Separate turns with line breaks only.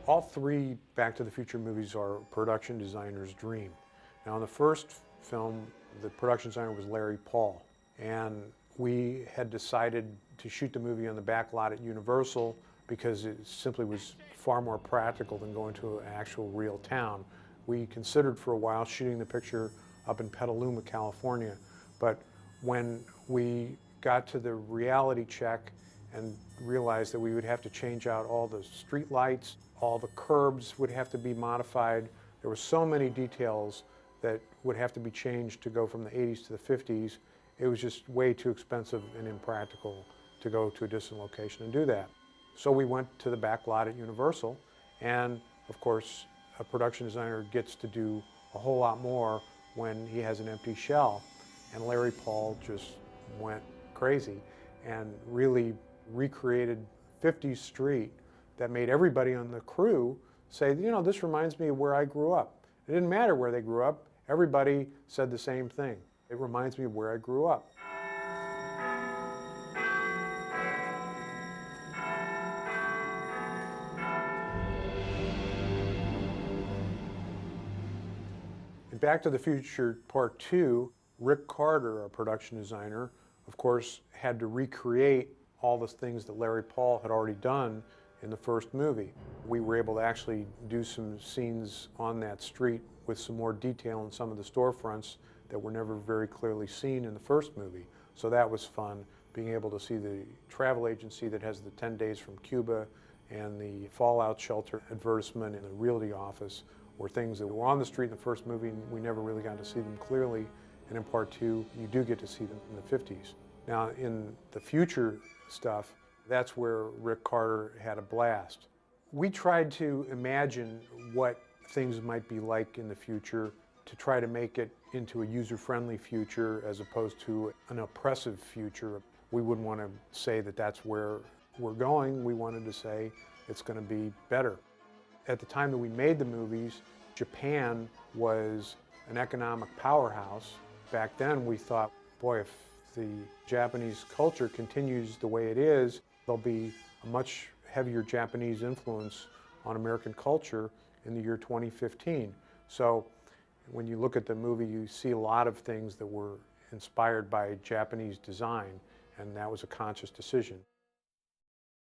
All three Back to the Future movies are a production designer's dream. Now, in the first film, the production designer was Larry Paul, and we had decided to shoot the movie on the back lot at Universal because it simply was far more practical than going to an actual real town. We considered for a while shooting the picture up in Petaluma, California, but when we got to the reality check and realized that we would have to change out all the street lights, all the curbs would have to be modified. There were so many details that would have to be changed to go from the 80s to the 50s. It was just way too expensive and impractical to go to a distant location and do that. So we went to the back lot at Universal, and of course, a production designer gets to do a whole lot more when he has an empty shell. And Larry Paul just went crazy and really recreated 50s street that made everybody on the crew say, you know, this reminds me of where I grew up. It didn't matter where they grew up. Everybody said the same thing. It reminds me of where I grew up. In Back to the Future Part 2, Rick Carter, our production designer, of course, had to recreate all the things that Larry Paul had already done in the first movie. We were able to actually do some scenes on that street with some more detail in some of the storefronts that were never very clearly seen in the first movie. So that was fun, being able to see the travel agency that has the 10 days from Cuba and the fallout shelter advertisement in the realty office were things that were on the street in the first movie and we never really got to see them clearly. And in Part 2, you do get to see them in the 50s. Now, in the future stuff, that's where Rick Carter had a blast. We tried to imagine what things might be like in the future to try to make it into a user-friendly future as opposed to an oppressive future. We wouldn't want to say that that's where we're going. We wanted to say it's going to be better. At the time that we made the movies, Japan was an economic powerhouse. Back then we thought, boy, if the Japanese culture continues the way it is, there'll be a much heavier Japanese influence on American culture in the year 2015. So when you look at the movie, you see a lot of things that were inspired by Japanese design, and that was a conscious decision.